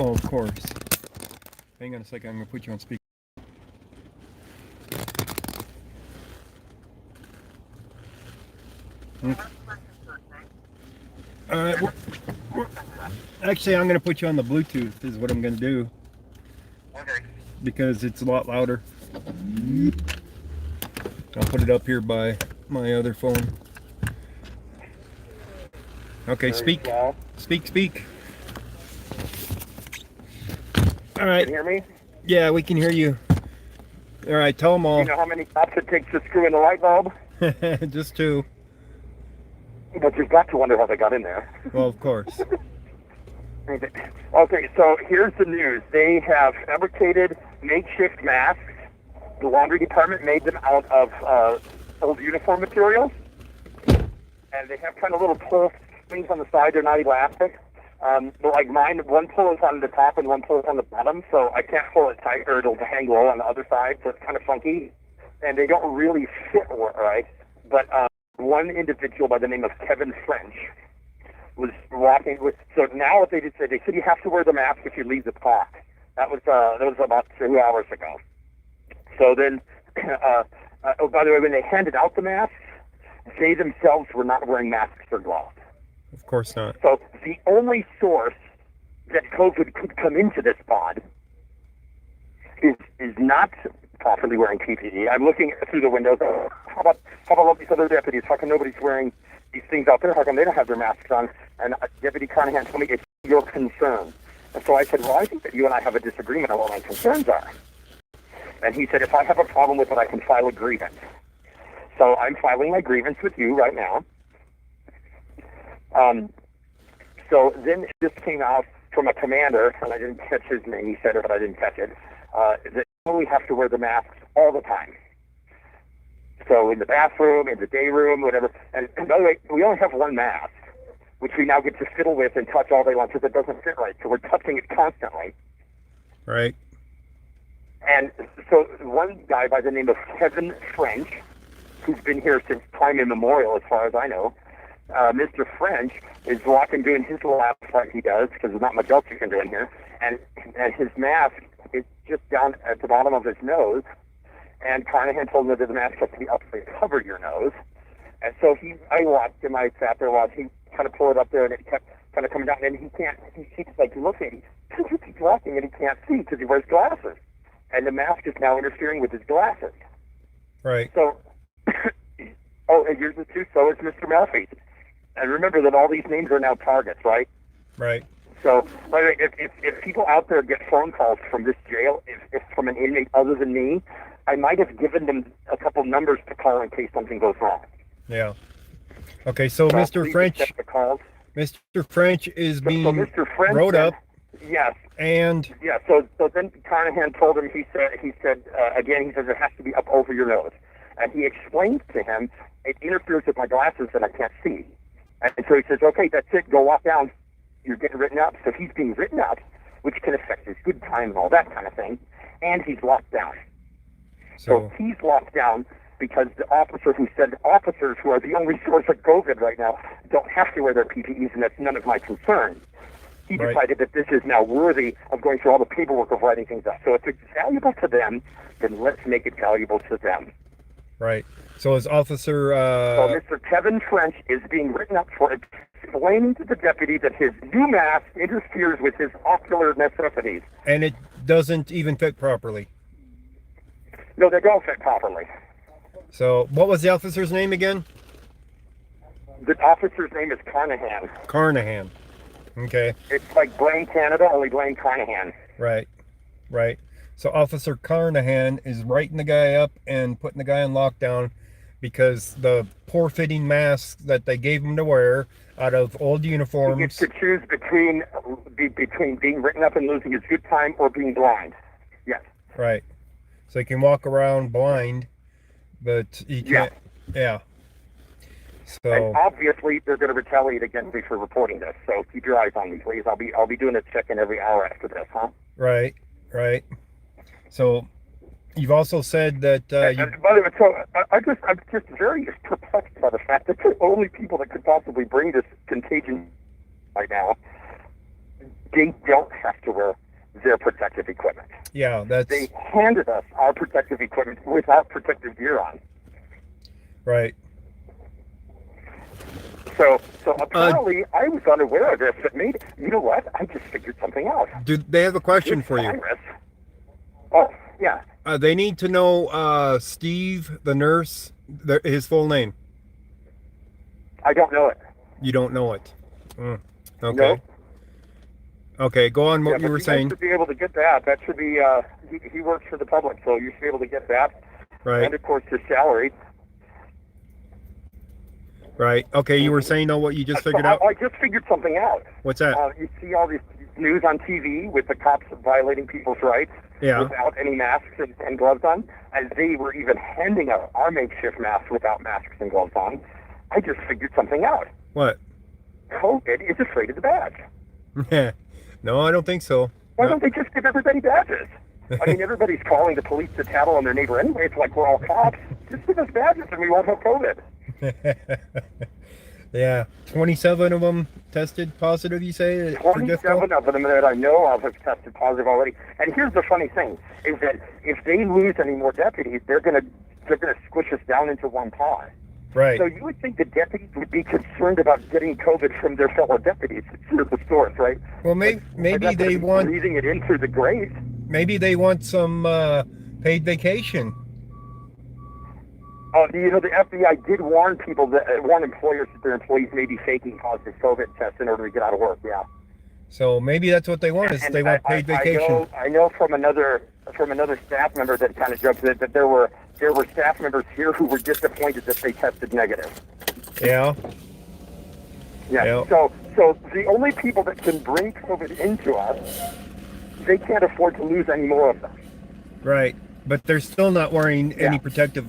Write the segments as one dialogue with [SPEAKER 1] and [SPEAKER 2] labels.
[SPEAKER 1] Oh, of course. Hang on a second. I'm going to put you on speaker. All right. Actually, I'm going to put you on the Bluetooth is what I'm going to do.
[SPEAKER 2] Okay.
[SPEAKER 1] Because it's a lot louder. I'll put it up here by my other phone. Okay, speak. Speak. All right.
[SPEAKER 2] Can you hear me?
[SPEAKER 1] Yeah, we can hear you. All right, tell them all.
[SPEAKER 2] You know how many stops it takes to screw in the light bulb?
[SPEAKER 1] Just two.
[SPEAKER 2] But you've got to wonder how they got in there.
[SPEAKER 1] Well, of course.
[SPEAKER 2] Okay, so here's the news. They have fabricated makeshift masks. The laundry department made them out of old uniform materials. And they have kind of little pull things on the side. They're not elastic. But like mine, one pull is on the top and one pull is on the bottom, so I can't pull it tight or it'll hang low on the other side, so it's kind of funky. And they don't really fit right. But one individual by the name of Kevin French was walking with. So now what they did say, they said you have to wear the mask if you leave the park. That was about 2 hours ago. So then, oh, by the way, when they handed out the masks, they themselves were not wearing masks or gloves.
[SPEAKER 1] Of course not.
[SPEAKER 2] So the only source that COVID could come into this pod is not properly wearing PPE. I'm looking through the windows. How about all these other deputies? How come nobody's wearing these things out there? How come they don't have their masks on? And Deputy Carnahan told me it's your concern. And so I said, well, I think that you and I have a disagreement on what my concerns are. And he said, if I have a problem with it, I can file a grievance. So I'm filing my grievance with you right now. So then this came out from a commander, and I didn't catch his name. He said it, but I didn't catch it. That we have to wear the masks all the time. So in the bathroom, in the day room, whatever. And by the way, we only have one mask, which we now get to fiddle with and touch all day long because it doesn't fit right. So we're touching it constantly.
[SPEAKER 1] Right.
[SPEAKER 2] And so one guy by the name of Kevin French, who's been here since time immemorial, as far as I know, Mr. French is walking doing his laps like he does because there's not much else you can do in here, and his mask is just down at the bottom of his nose, and Carnahan told him that the mask has to be up so you cover your nose, and so I watched him, I sat there while he kind of pulled it up there, and it kept kind of coming down, and he keeps like looking, he keeps walking, and he can't see because he wears glasses, and the mask is now interfering with his glasses.
[SPEAKER 1] Right.
[SPEAKER 2] So, oh, and here's the truth, so is Mr. Murphy. And remember that all these names are now targets, right?
[SPEAKER 1] Right.
[SPEAKER 2] So, by the way, if people out there get phone calls from this jail, if from an inmate other than me, I might have given them a couple numbers to call in case something goes wrong.
[SPEAKER 1] Yeah. Okay, so Mr. French, Mr. French is being
[SPEAKER 2] Mr. French
[SPEAKER 1] wrote up.
[SPEAKER 2] Yes.
[SPEAKER 1] And
[SPEAKER 2] yeah, so then Carnahan told him. He said again. He says it has to be up over your nose, and he explained to him it interferes with my glasses and I can't see. And so he says, okay, that's it, go walk down. You're getting written up. So he's being written up, which can affect his good time and all that kind of thing. And he's locked down. So he's locked down because the officer who said officers who are the only source of COVID right now don't have to wear their PPEs, and that's none of my concern. He decided that this is now worthy of going through all the paperwork of writing things up. So if it's valuable to them, then let's make it valuable to them.
[SPEAKER 1] Right. So as Officer...
[SPEAKER 2] So Mr. Kevin French is being written up for explaining to the deputy that his new mask interferes with his ocular necessities.
[SPEAKER 1] And it doesn't even fit properly.
[SPEAKER 2] No, they don't fit properly.
[SPEAKER 1] So what was the officer's name again?
[SPEAKER 2] The officer's name is Carnahan.
[SPEAKER 1] Carnahan. Okay.
[SPEAKER 2] It's like Blaine, Canada, only Blaine Carnahan.
[SPEAKER 1] Right. Right. So Officer Carnahan is writing the guy up and putting the guy on lockdown because the poor-fitting masks that they gave him to wear out of old uniforms.
[SPEAKER 2] He gets to choose between being written up and losing his good time or being blind. Yes.
[SPEAKER 1] Right. So he can walk around blind, but he can't. Yeah. So
[SPEAKER 2] and obviously they're going to retaliate against me for reporting this. So keep your eyes on me, please. I'll be doing a check-in every hour after this, huh?
[SPEAKER 1] Right. Right. So you've also said that
[SPEAKER 2] and by the way, so I'm just very perplexed by the fact that the only people that could possibly bring this contagion right now they don't have to wear their protective equipment.
[SPEAKER 1] Yeah, that's
[SPEAKER 2] They handed us our protective equipment without protective gear on.
[SPEAKER 1] right.
[SPEAKER 2] So apparently I was unaware of this, but you know what? I just figured something out.
[SPEAKER 1] Do they have a question
[SPEAKER 2] This
[SPEAKER 1] for you?
[SPEAKER 2] virus. Oh, yeah.
[SPEAKER 1] They need to know Steve, the nurse, his full name.
[SPEAKER 2] I don't know it.
[SPEAKER 1] You don't know it. Okay.
[SPEAKER 2] Nope.
[SPEAKER 1] Okay, go on what
[SPEAKER 2] Yeah,
[SPEAKER 1] you
[SPEAKER 2] but
[SPEAKER 1] were
[SPEAKER 2] you guys
[SPEAKER 1] saying.
[SPEAKER 2] should be able to get that. That should be, he works for the public, so you should be able to get that.
[SPEAKER 1] Right.
[SPEAKER 2] And, of course, his salary.
[SPEAKER 1] Right. Okay, you were saying what you just figured
[SPEAKER 2] So
[SPEAKER 1] out?
[SPEAKER 2] I just figured something out.
[SPEAKER 1] What's that?
[SPEAKER 2] You see all this news on TV with the cops violating people's rights
[SPEAKER 1] Yeah.
[SPEAKER 2] without any masks and gloves on, and they were even handing out our makeshift masks without masks and gloves on. I just figured something out.
[SPEAKER 1] What?
[SPEAKER 2] COVID is afraid of the badge.
[SPEAKER 1] No, I don't think so.
[SPEAKER 2] Why don't they just give everybody badges? I mean, everybody's calling the police to tattle on their neighbor anyway. It's like we're all cops. Just give us badges and we won't have COVID.
[SPEAKER 1] Yeah, 27 of them tested positive, you say? for
[SPEAKER 2] 27 of them that I know of have tested positive already. And here's the funny thing, is that if they lose any more deputies, they're gonna squish us down into one pod.
[SPEAKER 1] Right.
[SPEAKER 2] So you would think the deputies would be concerned about getting COVID from their fellow deputies through the stores, right?
[SPEAKER 1] Well, maybe they want
[SPEAKER 2] breathing it in through the grate.
[SPEAKER 1] maybe they want some paid vacation.
[SPEAKER 2] You know, the FBI did warn employers that their employees may be faking positive COVID tests in order to get out of work. Yeah.
[SPEAKER 1] So maybe that's what they want is they want paid vacation.
[SPEAKER 2] I know from another staff member that kind of joked that there were staff members here who were disappointed that they tested negative.
[SPEAKER 1] Yeah.
[SPEAKER 2] Yeah.
[SPEAKER 1] Yeah.
[SPEAKER 2] So the only people that can bring COVID into us, they can't afford to lose any more of them.
[SPEAKER 1] Right. But they're still not wearing
[SPEAKER 2] Yeah.
[SPEAKER 1] any protective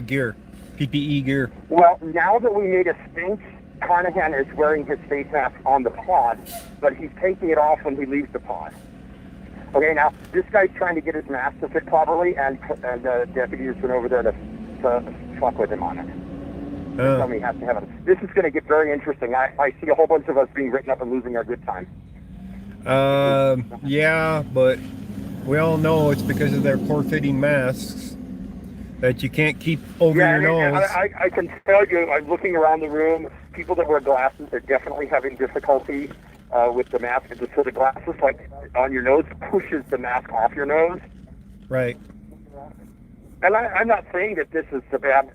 [SPEAKER 1] gear, PPE gear.
[SPEAKER 2] Well, now that we made a stink, Carnahan is wearing his face mask on the pod, but he's taking it off when he leaves the pod. Okay, now this guy's trying to get his mask to fit properly, and the deputies went over there to fuck with him on it. Tell me he has to have it. This is going to get very interesting. I see a whole bunch of us being written up and losing our good time.
[SPEAKER 1] Yeah, but we all know it's because of their poor-fitting masks that you can't keep over your nose.
[SPEAKER 2] I can tell you, I'm looking around the room, people that wear glasses are definitely having difficulty with the mask. So the glasses, like on your nose, pushes the mask off your nose.
[SPEAKER 1] Right.
[SPEAKER 2] And I'm not saying that this is a bad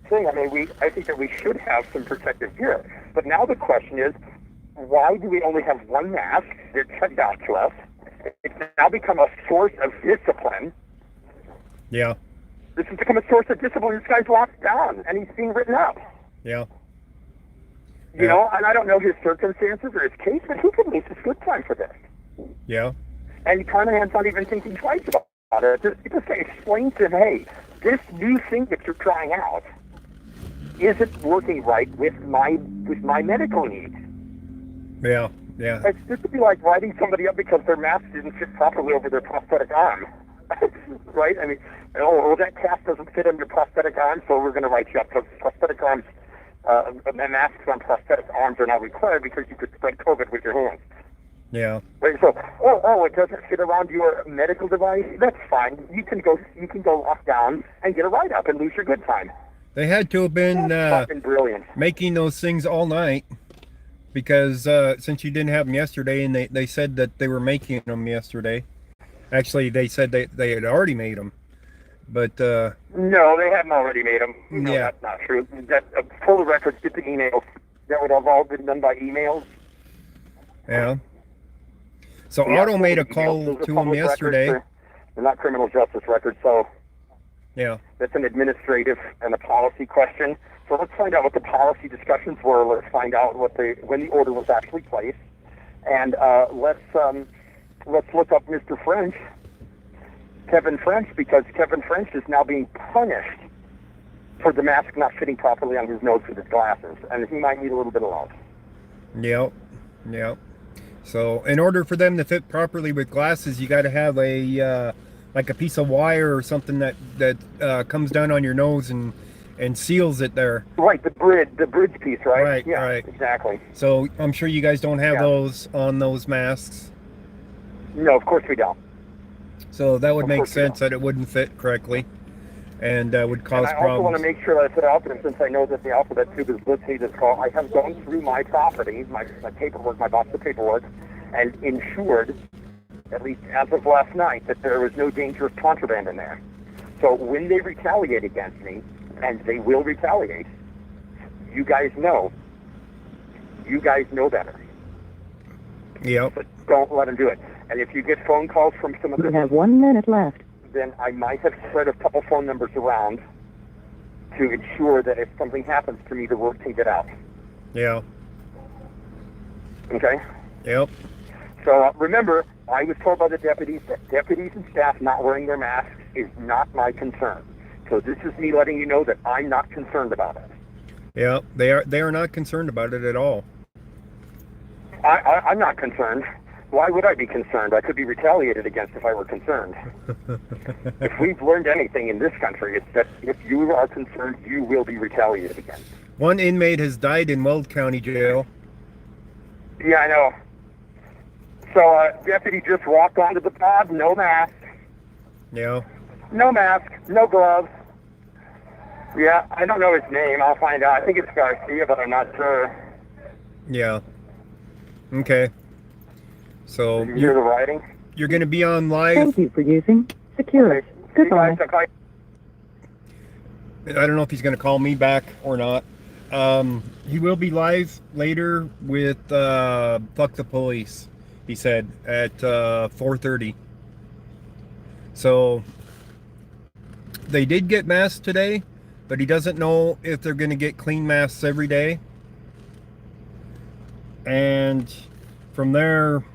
[SPEAKER 2] thing. I mean, I think that we should have some protective gear. But now the question is, why do we only have one mask that's sent out to us? It's now become a source of discipline.
[SPEAKER 1] Yeah.
[SPEAKER 2] This has become a source of discipline. This guy's locked down, and he's being written up.
[SPEAKER 1] Yeah.
[SPEAKER 2] You know, and I don't know his circumstances or his case, but he could lose his good time for this.
[SPEAKER 1] Yeah.
[SPEAKER 2] And Carnahan's not even thinking twice about it. Just explain to him, hey, this new thing that you're trying out isn't working right with my medical needs.
[SPEAKER 1] Yeah. Yeah.
[SPEAKER 2] It's just to be like writing somebody up because their mask didn't fit properly over their prosthetic arm. Right? I mean, that cast doesn't fit on your prosthetic arm, so we're going to write you up because prosthetic arms, masks on prosthetic arms are not required because you could spread COVID with your hands.
[SPEAKER 1] Yeah.
[SPEAKER 2] Right? So, it doesn't fit around your medical device. That's fine. You can go lock down and get a write up and lose your good time.
[SPEAKER 1] They had to have been
[SPEAKER 2] That's fucking brilliant.
[SPEAKER 1] making those things all night because since you didn't have them yesterday, and they said that they were making them yesterday. Actually, they said they had already made them, but
[SPEAKER 2] no, they hadn't already made them. No,
[SPEAKER 1] yeah,
[SPEAKER 2] that's not true. That pull the records, get the emails. That would have all been done by emails.
[SPEAKER 1] Yeah. So
[SPEAKER 2] Yeah,
[SPEAKER 1] Otto made a
[SPEAKER 2] emails.
[SPEAKER 1] call
[SPEAKER 2] Those are
[SPEAKER 1] to him
[SPEAKER 2] public
[SPEAKER 1] yesterday.
[SPEAKER 2] records. They're not criminal justice records, so
[SPEAKER 1] Yeah.
[SPEAKER 2] that's an administrative and a policy question. So let's find out what the policy discussions were. Let's find out when the order was actually placed, and let's look up Mr. French, Kevin French, because Kevin French is now being punished for the mask not fitting properly on his nose with his glasses, and he might need a little bit of love.
[SPEAKER 1] Yep. Yep. So in order for them to fit properly with glasses, you got to have a like a piece of wire or something that comes down on your nose and seals it there.
[SPEAKER 2] Right, the bridge piece, right?
[SPEAKER 1] Right,
[SPEAKER 2] yeah,
[SPEAKER 1] right.
[SPEAKER 2] Exactly.
[SPEAKER 1] So I'm sure you guys don't have those on those masks.
[SPEAKER 2] No, of course we don't.
[SPEAKER 1] So that would
[SPEAKER 2] Of
[SPEAKER 1] make
[SPEAKER 2] course we
[SPEAKER 1] sense
[SPEAKER 2] don't.
[SPEAKER 1] that it wouldn't fit correctly and would
[SPEAKER 2] And
[SPEAKER 1] cause
[SPEAKER 2] I also want
[SPEAKER 1] problems.
[SPEAKER 2] to make sure that I put out there, since I know that the alphabet tube is listening to this call, I have gone through my property, my paperwork, my box of paperwork, and ensured, at least as of last night, that there was no dangerous contraband in there. So when they retaliate against me, and they will retaliate, you guys know. You guys know better.
[SPEAKER 1] Yep.
[SPEAKER 2] But don't let them do it. And if you get phone calls from some of
[SPEAKER 3] You
[SPEAKER 2] the,
[SPEAKER 3] have 1 minute left.
[SPEAKER 2] then I might have spread a couple phone numbers around to ensure that if something happens to me, the word can get out.
[SPEAKER 1] Yeah.
[SPEAKER 2] Okay?
[SPEAKER 1] Yep.
[SPEAKER 2] So remember, I was told by the deputies that deputies and staff not wearing their masks is not my concern. So this is me letting you know that I'm not concerned about it.
[SPEAKER 1] Yeah. They are not concerned about it at all.
[SPEAKER 2] I'm not concerned. Why would I be concerned? I could be retaliated against if I were concerned. If we've learned anything in this country, it's that if you are concerned, you will be retaliated against.
[SPEAKER 1] One inmate has died in Weld County Jail.
[SPEAKER 2] Yeah, I know. So deputy just walked onto the pod, no mask,
[SPEAKER 1] Yeah.
[SPEAKER 2] no mask, no gloves. Yeah, I don't know his name. I'll find out. I think it's Garcia, but I'm not sure.
[SPEAKER 1] Yeah. Okay. So
[SPEAKER 2] Did you hear the writing?
[SPEAKER 1] you're going to be on live.
[SPEAKER 3] Thank you for using Securus.
[SPEAKER 2] See you
[SPEAKER 3] Goodbye.
[SPEAKER 2] guys. I'll call you.
[SPEAKER 1] I don't know if he's going to call me back or not. He will be live later with Fuck the Police, he said, at 4:30. So they did get masks today, but he doesn't know if they're going to get clean masks every day. And from there,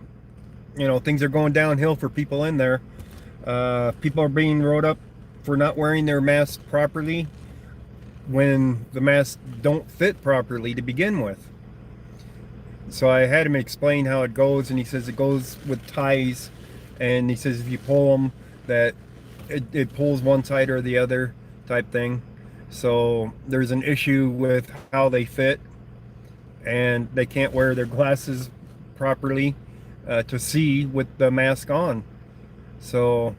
[SPEAKER 1] you know, things are going downhill for people in there. People are being wrote up for not wearing their masks properly when the masks don't fit properly to begin with. So I had him explain how it goes, and he says it goes with ties, and he says if you pull them, that it pulls one side or the other type thing. So there's an issue with how they fit, and they can't wear their glasses properly to see with the mask on. So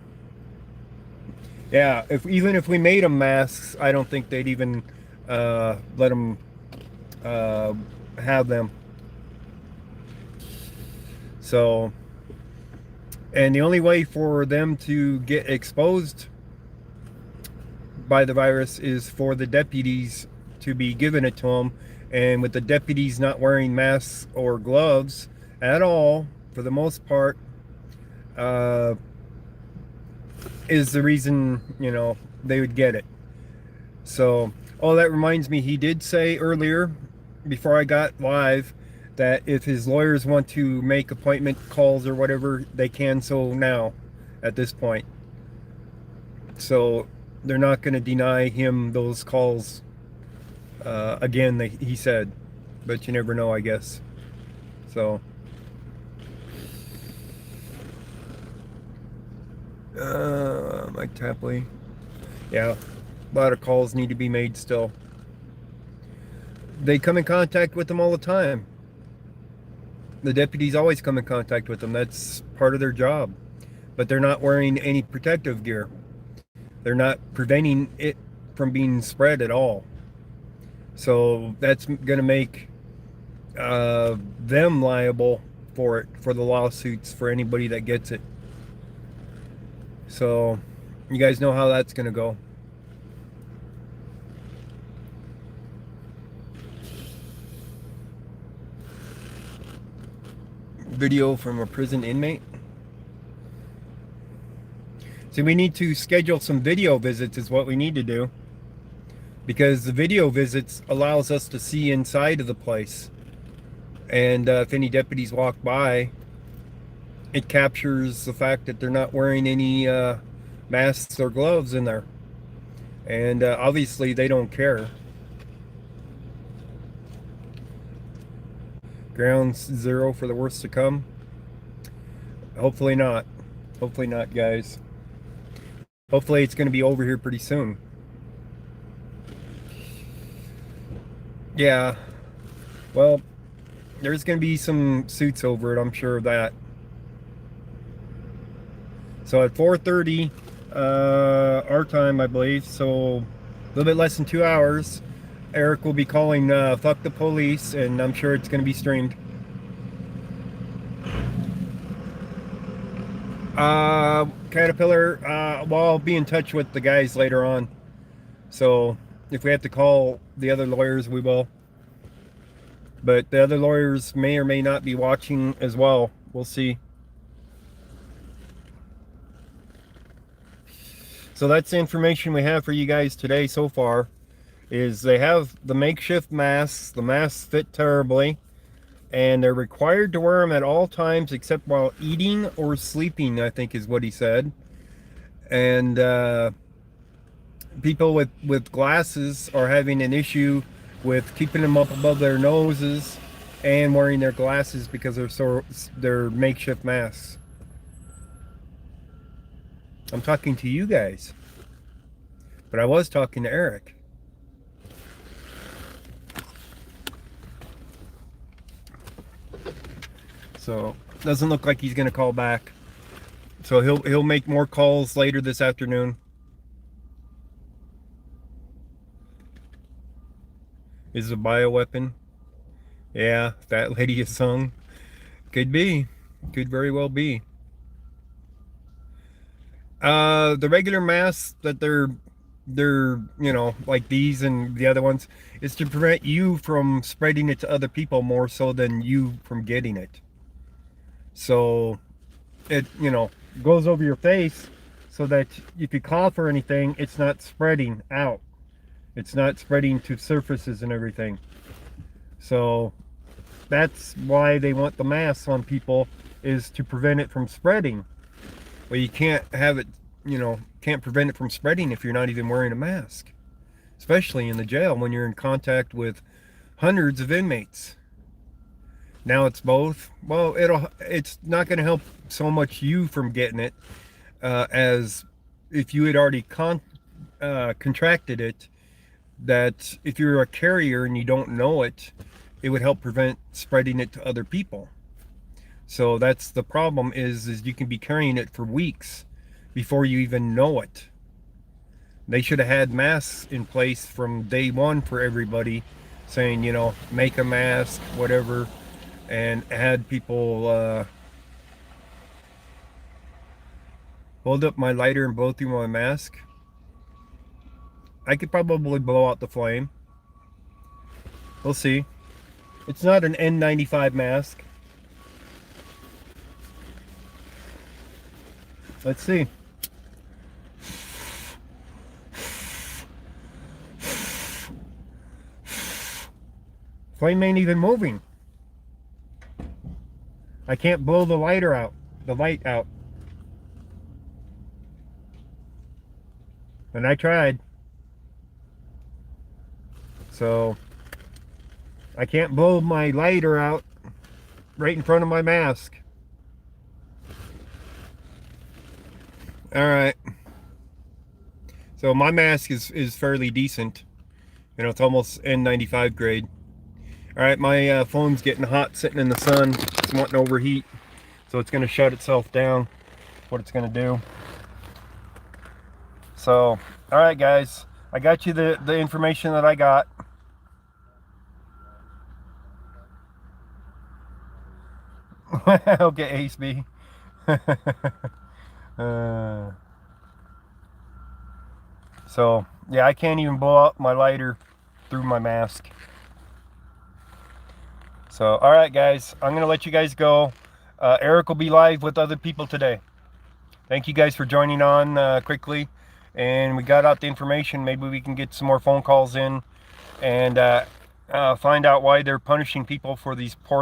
[SPEAKER 1] yeah, even if we made them masks, I don't think they'd even let them have them. So, and the only way for them to get exposed by the virus is for the deputies to be giving it to them. And with the deputies not wearing masks or gloves at all, for the most part, is the reason, you know, they would get it. So, oh, that reminds me, he did say earlier, before I got live, that if his lawyers want to make appointment calls or whatever, they can so now, at this point. So, they're not going to deny him those calls again, he said. But you never know, I guess. So, Mike Tapley. Yeah, a lot of calls need to be made still. They come in contact with them all the time. The deputies always come in contact with them. That's part of their job. But they're not wearing any protective gear. They're not preventing it from being spread at all. So that's going to make them liable for it, for the lawsuits, for anybody that gets it. So you guys know how that's going to go. Video from a prison inmate. So we need to schedule some video visits is what we need to do, because the video visits allows us to see inside of the place, and if any deputies walk by, it captures the fact that they're not wearing any masks or gloves in there, and obviously they don't care. Ground zero for the worst to come. Hopefully not. Hopefully not, guys. Hopefully it's going to be over here pretty soon. Yeah. Well, there's going to be some suits over it, I'm sure of that. So at 4:30 our time, I believe, so a little bit less than 2 hours, Eric will be calling Fuck the Police, and I'm sure it's going to be streamed. Caterpillar, well, I'll be in touch with the guys later on. So if we have to call the other lawyers, we will. But the other lawyers may or may not be watching as well. We'll see. So that's the information we have for you guys today so far. Is they have the makeshift masks. The masks fit terribly. And they're required to wear them at all times except while eating or sleeping, I think is what he said. And people with glasses are having an issue with keeping them up above their noses and wearing their glasses because they're makeshift masks. I'm talking to you guys, but I was talking to Eric. So doesn't look like he's going to call back. So he'll make more calls later this afternoon. Is it a bioweapon? Yeah, that lady is sung. Could be. Could very well be. The regular masks that they're like these and the other ones, is to prevent you from spreading it to other people more so than you from getting it. So it goes over your face so that if you cough or anything, it's not spreading out. It's not spreading to surfaces and everything. So that's why they want the masks on people, is to prevent it from spreading. Well, you can't have it, can't prevent it from spreading if you're not even wearing a mask. Especially in the jail when you're in contact with hundreds of inmates. Now it's both. Well, it's not going to help so much you from getting it as if you had already contracted it. That if you're a carrier and you don't know it, it would help prevent spreading it to other people. So that's the problem, is you can be carrying it for weeks before you even know it. They should have had masks in place from day one for everybody, saying, make a mask, whatever, and had people hold up my lighter and blow through my mask. I could probably blow out the flame. We'll see. It's not an N95 mask. Let's see. Flame ain't even moving. I can't blow the light out. And I tried. So I can't blow my lighter out right in front of my mask. All right. So my mask is fairly decent. It's almost N95 grade. All right, my phone's getting hot sitting in the sun. It's wanting to overheat. So it's going to shut itself down. What it's going to do. So, all right, guys. I got you the information that I got. Okay, Ace B. So, yeah, I can't even blow out my lighter through my mask. So, all right, guys. I'm going to let you guys go. Eric will be live with other people today. Thank you guys for joining on quickly. And we got out the information. Maybe we can get some more phone calls in and find out why they're punishing people for these poor